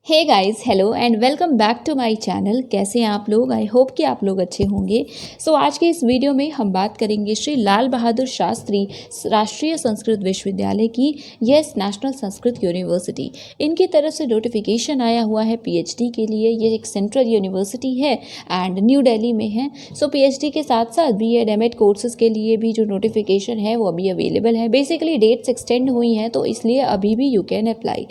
Hey guys, hello and welcome back to my channel. कैसे हैं आप लोग? आई होप कि आप लोग अच्छे होंगे। आज के इस वीडियो में हम बात करेंगे श्री लाल बहादुर शास्त्री राष्ट्रीय संस्कृत विश्वविद्यालय की, यस, नेशनल संस्कृत यूनिवर्सिटी। इनकी तरफ से नोटिफिकेशन आया हुआ है पीएचडी के लिए। ये एक सेंट्रल यूनिवर्सिटी है एंड न्यू दिल्ली में है। पीएचडी के साथ साथ बीएड एमएड कोर्सेज के लिए भी जो नोटिफिकेशन है वो अभी अवेलेबल है। बेसिकली डेट्स एक्सटेंड हुई हैं, तो इसलिए अभी भी यू कैन अप्लाई।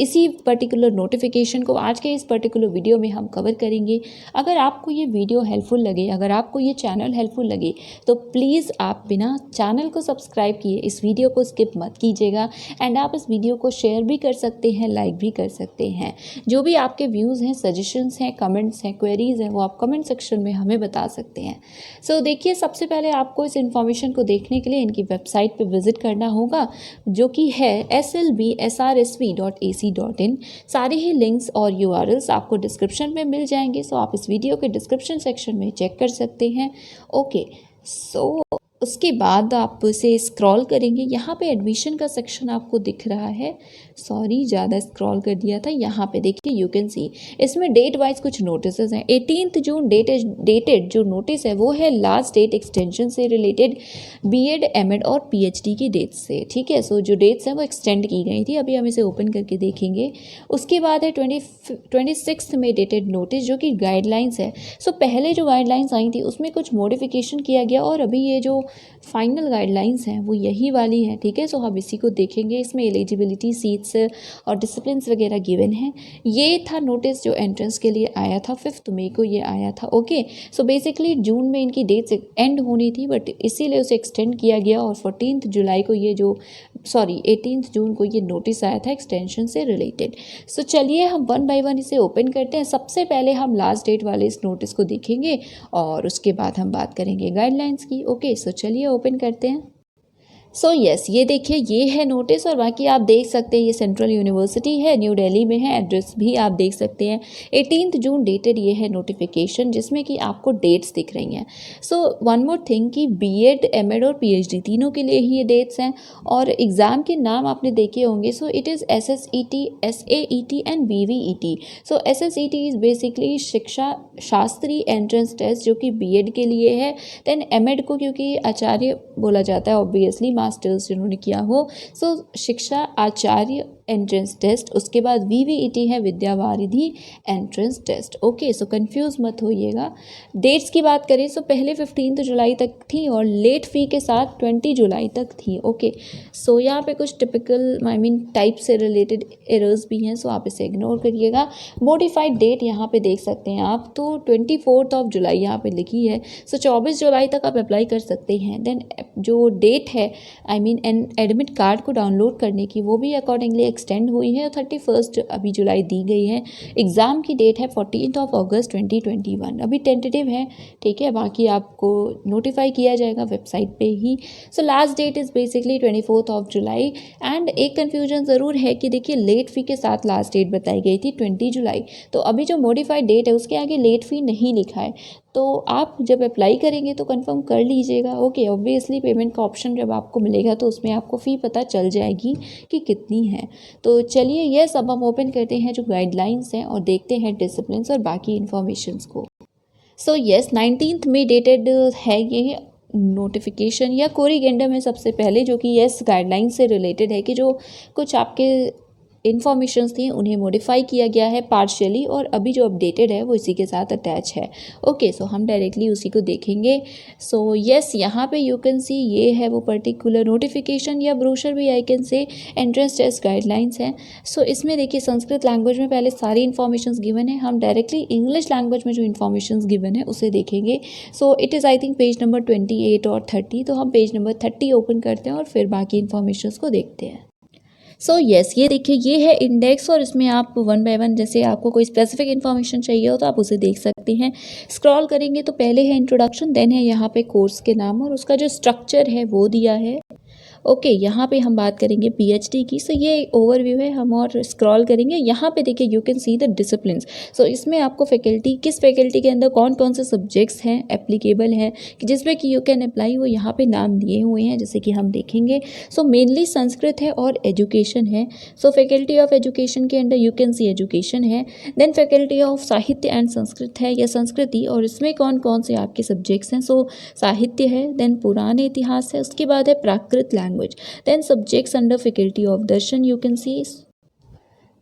इसी पर्टिकुलर नोटिफिकेशन को आज के इस पर्टिकुलर वीडियो में हम कवर करेंगे। अगर आपको ये वीडियो हेल्पफुल लगे, अगर आपको ये चैनल हेल्पफुल लगे, तो प्लीज़ आप बिना चैनल को सब्सक्राइब किए इस वीडियो को स्किप मत कीजिएगा। एंड आप इस वीडियो को शेयर भी कर सकते हैं, लाइक भी कर सकते हैं। जो भी आपके व्यूज़ हैं, सजेशंस हैं, कमेंट्स हैं, क्वेरीज हैं, वो आप कमेंट सेक्शन में हमें बता सकते हैं। देखिए, सबसे पहले आपको इस इन्फॉर्मेशन को देखने के लिए इनकी वेबसाइट पर विजिट करना होगा, जो कि है slbsrsv.ac.in। सारे ही लिंक्स और यूआरएल्स आपको डिस्क्रिप्शन में मिल जाएंगे। आप इस वीडियो के डिस्क्रिप्शन सेक्शन में चेक कर सकते हैं। ओके, उसके बाद आप इसे स्क्रॉल करेंगे। यहाँ पे एडमिशन का सेक्शन आपको दिख रहा है। सॉरी, ज़्यादा स्क्रॉल कर दिया था। यहाँ पे देखिए, यू कैन सी इसमें डेट वाइज कुछ नोटिस हैं। 18 जून डेटेड जो नोटिस है वो है लास्ट डेट एक्सटेंशन से रिलेटेड बीएड एमएड और पीएचडी की डेट्स से। ठीक है, जो डेट्स हैं वो एक्सटेंड की गई थी। अभी हम इसे ओपन करके देखेंगे। उसके बाद है 26 में डेटेड नोटिस, जो कि गाइडलाइंस है। पहले जो गाइडलाइंस आई थी उसमें कुछ मॉडिफिकेशन किया गया और अभी ये जो फाइनल गाइडलाइंस हैं वो यही वाली हैं। ठीक है, हम इसी को देखेंगे। इसमें एलिजिबिलिटी, सीट्स और डिसिप्लिन वगैरह गिवन है। ये था नोटिस जो एंट्रेंस के लिए आया था। 5 मई को ये आया था। ओके, बेसिकली जून में इनकी डेट्स एंड होनी थी, बट इसीलिए उसे एक्सटेंड किया गया और 18 जुलाई को ये 18 जून को ये नोटिस आया था एक्सटेंशन से रिलेटेड। चलिए हम वन बाय वन इसे ओपन करते हैं। सबसे पहले हम लास्ट डेट वाले इस नोटिस को देखेंगे और उसके बाद हम बात करेंगे गाइडलाइंस की। ओके, चलिए ओपन करते हैं। यस, ये देखिए, ये है नोटिस और बाकी आप देख सकते हैं ये सेंट्रल यूनिवर्सिटी है, न्यू दिल्ली में है। एड्रेस भी आप देख सकते हैं। 18 जून डेटेड ये है नोटिफिकेशन, जिसमें कि आपको डेट्स दिख रही हैं। वन मोर थिंग कि बीएड एमएड और पीएचडी तीनों के लिए ही ये डेट्स हैं और एग्ज़ाम के नाम आपने देखे होंगे। It is SSET, SAET and BVET। SSET is basically शिक्षा शास्त्री एंट्रेंस टेस्ट, जो कि बीएड के लिए है। देन एमएड को क्योंकि आचार्य बोला जाता है, ऑब्वियसली मास्टर्स जिन्होंने किया हो, शिक्षा आचार्य एंट्रेंस टेस्ट। उसके बाद VVET है, विद्यावारिधि एंट्रेंस टेस्ट। ओके, कंफ्यूज मत होइएगा। डेट्स की बात करें पहले 15 जुलाई तक थी और लेट फी के साथ 20 जुलाई तक थी। ओके, यहाँ पे कुछ टिपिकल टाइप से रिलेटेड एरर्स भी हैं, आप इसे इग्नोर करिएगा। मोडिफाइड डेट यहाँ पे देख सकते हैं आप, 24 जुलाई यहाँ पे लिखी है। 24 जुलाई तक आप अप्लाई कर सकते हैं। देन जो डेट है एडमिट कार्ड को डाउनलोड करने की, वो भी अकॉर्डिंगली एक्सटेंड हुई है। 31 अभी जुलाई दी गई है। एग्ज़ाम की डेट है 14 अगस्त 2021। अभी टेंटेटिव है। ठीक है, बाकी आपको नोटिफाई किया जाएगा वेबसाइट पे ही। लास्ट डेट इज़ बेसिकली 24 जुलाई। एंड एक कन्फ्यूजन ज़रूर है कि देखिए, लेट फ़ी के साथ लास्ट डेट बताई गई थी 20 जुलाई। अभी जो मॉडिफाइड डेट है उसके आगे लेट फ़ी नहीं लिखा है। आप जब अप्लाई करेंगे तो कंफर्म कर लीजिएगा। ओके, ऑब्वियसली पेमेंट का ऑप्शन जब आपको मिलेगा तो उसमें आपको फ़ी पता चल जाएगी कि कितनी है। चलिए, यस, अब हम ओपन करते हैं जो गाइडलाइंस हैं और देखते हैं डिसिप्लिन्स और बाकी इन्फॉर्मेशंस को। यस, 19 में डेटेड है ये नोटिफिकेशन या कोरिगेंडम है सबसे पहले, जो कि यस गाइडलाइन से रिलेटेड है कि जो कुछ आपके इन्फॉर्मेशंस थी उन्हें मॉडिफाई किया गया है पार्शियली, और अभी जो अपडेटेड है वो इसी के साथ अटैच है। ओके, हम डायरेक्टली उसी को देखेंगे। यस, यहाँ पे यू कैन सी ये है वो पर्टिकुलर नोटिफिकेशन या ब्रोशर भी I can say, entrance test guidelines हैं। इसमें देखिए, संस्कृत लैंग्वेज में पहले सारी इन्फॉर्मेशंस गिवन है। हम डायरेक्टली इंग्लिश लैंग्वेज में जो इन्फॉर्मेशंस गिवन है उसे देखेंगे। It is I think page number 28 और 30। हम पेज नंबर 30 ओपन करते हैं और फिर बाकी इन्फॉर्मेशंस को देखते हैं। यस, ये देखिए, ये है इंडेक्स और इसमें आप वन बाय वन, जैसे आपको कोई स्पेसिफिक इन्फॉर्मेशन चाहिए हो तो आप उसे देख सकते हैं। स्क्रॉल करेंगे तो पहले है इंट्रोडक्शन, देन है यहाँ पे कोर्स के नाम और उसका जो स्ट्रक्चर है वो दिया है। ओके, यहाँ पे हम बात करेंगे पीएचडी की। सो ये ओवरव्यू है, हम और स्क्रॉल करेंगे। यहाँ पे देखिए you can see the disciplines. So इसमें आपको फैकल्टी, किस फैकल्टी के अंदर कौन कौन से सब्जेक्ट्स हैं एप्लीकेबल हैं कि जिसमें कि यू कैन अप्लाई, वो यहाँ पे नाम दिए हुए हैं जैसे कि हम देखेंगे। सो मेनली संस्कृत है और एजुकेशन है। सो फैकल्टी ऑफ एजुकेशन के अंदर यू कैन सी एजुकेशन है। देन फैकल्टी ऑफ साहित्य एंड संस्कृत है या संस्कृति, और इसमें कौन कौन से आपके सब्जेक्ट्स हैं। सो साहित्य है, देन पुराने इतिहास है, उसके बाद है Prakrit language, then subjects under faculty of Darshan you can see.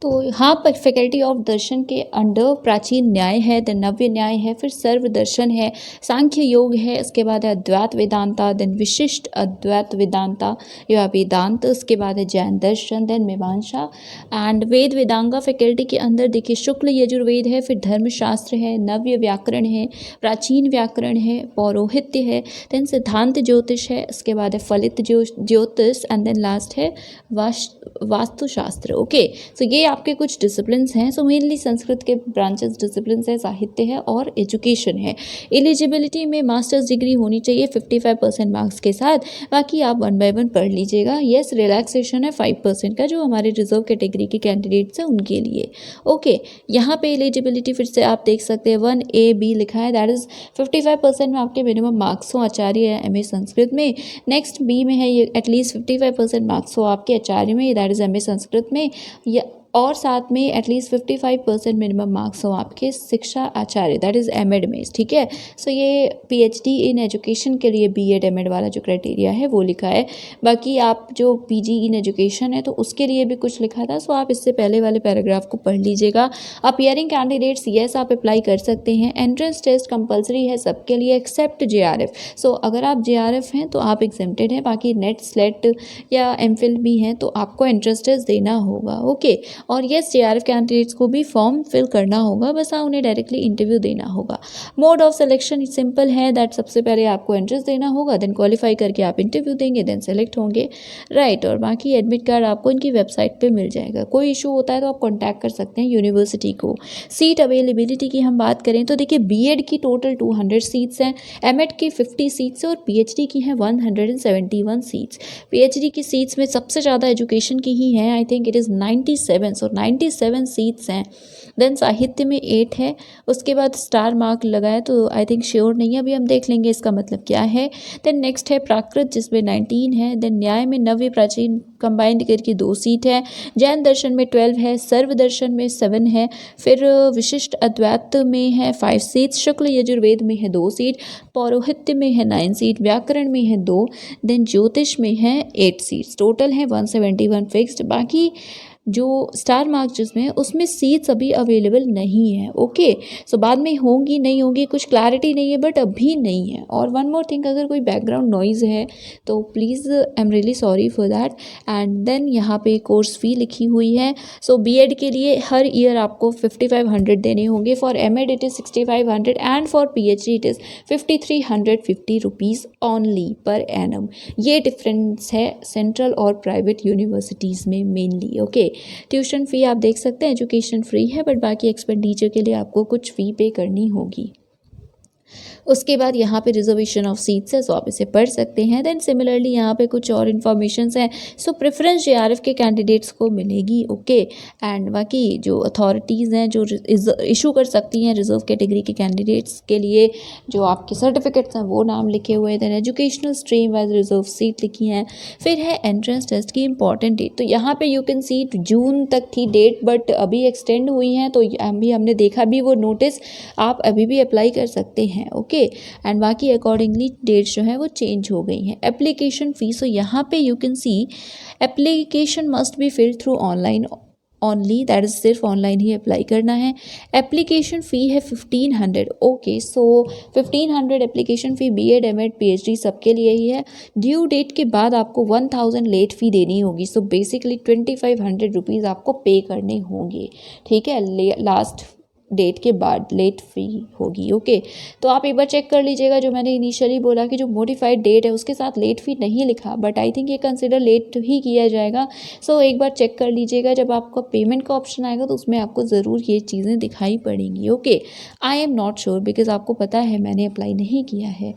तो यहाँ पर फैकल्टी ऑफ दर्शन के अंडर प्राचीन न्याय है, देन नव्य न्याय है, फिर सर्व दर्शन है, सांख्य योग है, उसके बाद है अद्वैत वेदांता, देन विशिष्ट अद्वैत वेदांता या वेदांत, उसके बाद है जैन दर्शन, देन मीमांसा एंड वेद वेदांगा। फैकल्टी के अंदर देखिए शुक्ल यजुर्वेद है, फिर धर्मशास्त्र है, नव्य व्याकरण है, प्राचीन व्याकरण है, पौरोहित्य है, देन सिद्धांत ज्योतिष है, उसके बाद है फलित ज्योतिष एंड देन लास्ट है वास्तुशास्त्र। ओके, सो ये आपके कुछ डिसिप्लिन्स हैं। सो मेनली संस्कृत के ब्रांचेस डिसिप्लिन्स है, साहित्य है और एजुकेशन है। एलिजिबिलिटी में मास्टर्स डिग्री होनी चाहिए 55% मार्क्स के साथ, बाकी आप 1 by 1 पढ़ लीजिएगा। येस, रिलैक्सेशन है 5% का, जो हमारे रिजर्व कैटेगरी के कैंडिडेट्स हैं उनके लिए। ओके, यहाँ पे एलिजिबिलिटी फिर से आप देख सकते हैं 1A-B लिखा है, दैट इज़ 55% में आपके मिनिमम मार्क्स हो आचार्य या MA संस्कृत में। नेक्स्ट बी में है ये एटलीस्ट 55% मार्क्स हो आपके आचार्य में, दैट इज़ MA संस्कृत में, या और साथ में एटलीस्ट 55% मिनिमम मार्क्स हो आपके शिक्षा आचार्य, दैट इज़ एमएड में। ठीक है, सो ये पीएचडी इन एजुकेशन के लिए बीएड एमएड वाला जो क्राइटेरिया है वो लिखा है। बाकी आप जो पीजी इन एजुकेशन है तो उसके लिए भी कुछ लिखा था, सो आप इससे पहले वाले पैराग्राफ को पढ़ लीजिएगा। अपियरिंग कैंडिडेट्स, येस आप अप्लाई कर सकते हैं। एंट्रेंस टेस्ट कंपलसरी है सबके लिए एक्सेप्ट जेआरएफ। सो अगर आप जेआरएफ हैं तो आप एग्जेम्प्टेड हैं, बाकी नेट स्लेट या एमफिल भी हैं तो आपको एंट्रेंस टेस्ट देना होगा। ओके, और येस जेआरएफ कैंडिडेट्स को भी फॉर्म फिल करना होगा, बस हाँ उन्हें डायरेक्टली इंटरव्यू देना होगा। मोड ऑफ सिलेक्शन सिंपल है, दैट सबसे पहले आपको एंट्रेंस देना होगा, देन क्वालिफाई करके आप इंटरव्यू देंगे, देन सेलेक्ट होंगे, राइट। और बाकी एडमिट कार्ड आपको इनकी वेबसाइट पे मिल जाएगा। कोई इशू होता है तो आप कॉन्टैक्ट कर सकते हैं यूनिवर्सिटी को। सीट अवेलेबिलिटी की हम बात करें तो देखिए बीएड की टोटल 200 सीट्स हैं, एमएड की 50 सीट्स हैं और पीएचडी की हैं 171 सीट्स। पीएचडी की सीट्स में सबसे ज़्यादा एजुकेशन की ही हैं, I think it is 97, so 97 seats हैं। देन साहित्य में 8 है, उसके बाद स्टार मार्क लगा है तो आई थिंक श्योर नहीं है, अभी हम देख लेंगे इसका मतलब क्या है। देन नेक्स्ट है प्राकृत जिसमें 19 है, देन न्याय में नव्य प्राचीन कंबाइंड करके 2 सीट है, जैन दर्शन में 12 है, सर्व दर्शन में 7 है, फिर विशिष्ट अद्वैत में है 5 सीट्स, शुक्ल यजुर्वेद में है 2 सीट, पौरोहित्य में है 9 सीट, व्याकरण में है 2, देन ज्योतिष में है 8 सीट्स, टोटल है 171 फिक्स्ड। बाकी जो स्टार मार्क जिसमें है उसमें सीट्स अभी अवेलेबल नहीं है। ओके, सो बाद में होंगी नहीं होंगी कुछ क्लैरिटी नहीं है, बट अभी नहीं है। और वन मोर थिंग, अगर कोई बैकग्राउंड नॉइज़ है तो please I am really sorry for that. And then यहाँ पे कोर्स फी लिखी हुई है। सो बीएड के लिए हर ईयर आपको 5500 देने होंगे, for MEd it is 6500 and for PhD it is 5350 rupees only per annum. ये डिफरेंस है सेंट्रल और प्राइवेट यूनिवर्सिटीज़ में मेनली। ओके, ट्यूशन फ़ी आप देख सकते हैं एजुकेशन फ्री है, बट बाकी एक्सपेंडिचर के लिए आपको कुछ फ़ी पे करनी होगी। उसके बाद यहाँ पे रिजर्वेशन ऑफ सीट्स है, सो आप इसे पढ़ सकते हैं। देन सिमिलरली यहाँ पे कुछ और इन्फॉर्मेशंस हैं, सो प्रेफरेंस जेआरएफ के कैंडिडेट्स को मिलेगी। ओके, एंड बाकी जो अथॉरिटीज़ हैं जो इशू कर सकती हैं रिजर्व कैटेगरी के कैंडिडेट्स के लिए जो आपके सर्टिफिकेट्स हैं वो नाम लिखे हुए हैं। Then educational stream wise reserve seat लिखी हैं। फिर है एंट्रेंस टेस्ट की इंपॉर्टेंट डेट, तो यहाँ पे यू कैन सी जून तक थी डेट, बट अभी एक्सटेंड हुई हैं, तो अभी हमने देखा भी वो नोटिस, आप अभी भी अप्लाई कर सकते हैं। ओके, एंड बाकी अकॉर्डिंगली डेट्स जो है वो चेंज हो गई हैं। एप्लीकेशन फीस, तो यहाँ पे you can see application must be filled through online only, that is सिर्फ ऑनलाइन ही अप्लाई करना है। एप्लीकेशन फ़ी है 1500। Okay, so 1500 application fee BEd MEd PhD सबके लिए ही है। ड्यू डेट के बाद आपको 1000 लेट फ़ी देनी होगी, सो बेसिकली 2500 रुपीज़ आपको पे करने होंगे। ठीक है, लास्ट डेट के बाद लेट फ़ी होगी। ओके, तो आप एक बार चेक कर लीजिएगा। जो मैंने इनिशियली बोला कि जो मॉडिफाइड डेट है उसके साथ लेट फ़ी नहीं लिखा, बट आई थिंक ये कंसिडर लेट ही किया जाएगा। सो एक बार चेक कर लीजिएगा। जब आपका पेमेंट का ऑप्शन आएगा तो उसमें आपको ज़रूर ये चीज़ें दिखाई पड़ेंगी। Okay, I am not sure because आपको पता है मैंने अप्लाई नहीं किया है,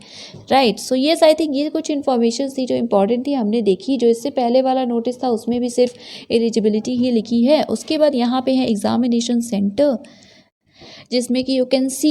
right. So yes, I think ये कुछ इन्फॉर्मेशन थी जो इंपॉर्टेंट थी हमने देखी। जो इससे पहले वाला नोटिस था उसमें भी सिर्फ एलिजिबिलिटी ही लिखी है। उसके बाद यहाँ पे है एग्जामिनेशन सेंटर, जिसमें कि यू कैन सी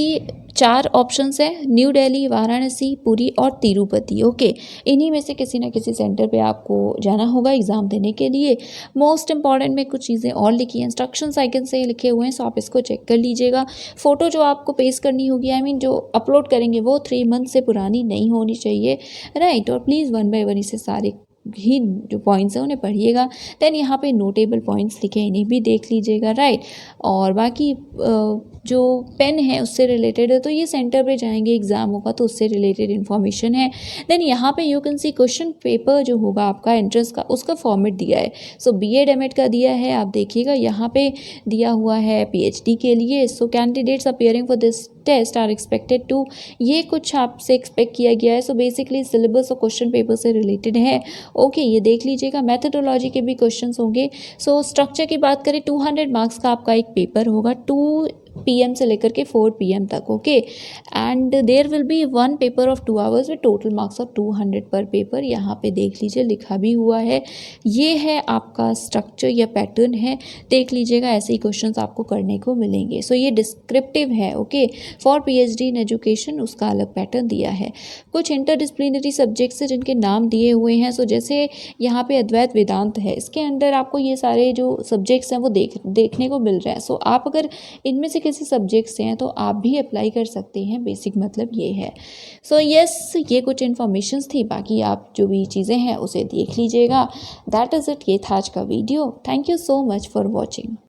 4 ऑप्शंस है, न्यू दिल्ली, वाराणसी, पुरी और तिरुपति। ओके, इन्हीं में से किसी ना किसी सेंटर पे आपको जाना होगा एग्ज़ाम देने के लिए। मोस्ट इंपॉर्टेंट में कुछ चीज़ें और लिखी हैं, इंस्ट्रक्शंस आइकन से लिखे हुए हैं, सो आप इसको चेक कर लीजिएगा। फ़ोटो जो आपको पेस्ट करनी होगी, आई मीन जो अपलोड करेंगे वो 3 मंथ से पुरानी नहीं होनी चाहिए, राइट। और प्लीज़ 1 बाय 1 इसे सारे ही जो पॉइंट्स हैं उन्हें पढ़िएगा। देन यहाँ पे नोटेबल पॉइंट्स लिखे हैं, इन्हें भी देख लीजिएगा, राइट। और बाकी जो पेन है उससे रिलेटेड है, तो ये सेंटर पे जाएंगे एग्ज़ाम होगा तो उससे रिलेटेड इन्फॉर्मेशन है। देन यहाँ पे you can C question paper जो होगा आपका एंट्रेंस का, उसका फॉर्मेट दिया है। सो BEd MAd का दिया है, आप देखिएगा यहाँ पे दिया हुआ है PhD के लिए। So candidates appearing for this test are expected to, ये कुछ आपसे एक्सपेक्ट किया गया है। सो बेसिकली सिलेबस और क्वेश्चन पेपर से रिलेटेड है। ओके, ये देख लीजिएगा। मैथडोलॉजी के भी क्वेश्चंस होंगे। सो स्ट्रक्चर की बात करें, 200 मार्क्स का आपका एक पेपर होगा, 2 PM से लेकर के 4 PM तक। Okay, and there will be 1 paper of 2 hours with total marks of 200 per paper. यहाँ पे देख लीजिए लिखा भी हुआ है। ये है आपका स्ट्रक्चर या पैटर्न है, देख लीजिएगा। ऐसे ही क्वेश्चंस आपको करने को मिलेंगे। सो ये डिस्क्रिप्टिव है। Okay, for PhD in education उसका अलग पैटर्न दिया है। कुछ इंटरडिसिप्लिनरी सब्जेक्ट्स हैं जिनके नाम दिए हुए हैं। सो जैसे यहाँ पे अद्वैत वेदांत है, इसके अंदर आपको ये सारे जो सब्जेक्ट्स हैं वो देखने को मिल रहे हैं। सो आप अगर इनमें से किसी सब्जेक्ट से हैं तो आप भी अप्लाई कर सकते हैं, बेसिक मतलब ये है। सो येस, ये कुछ इन्फॉर्मेशंस थी, बाकी आप जो भी चीज़ें हैं उसे देख लीजिएगा। दैट इज़ इट, ये था आज का video. Thank you so much for watching.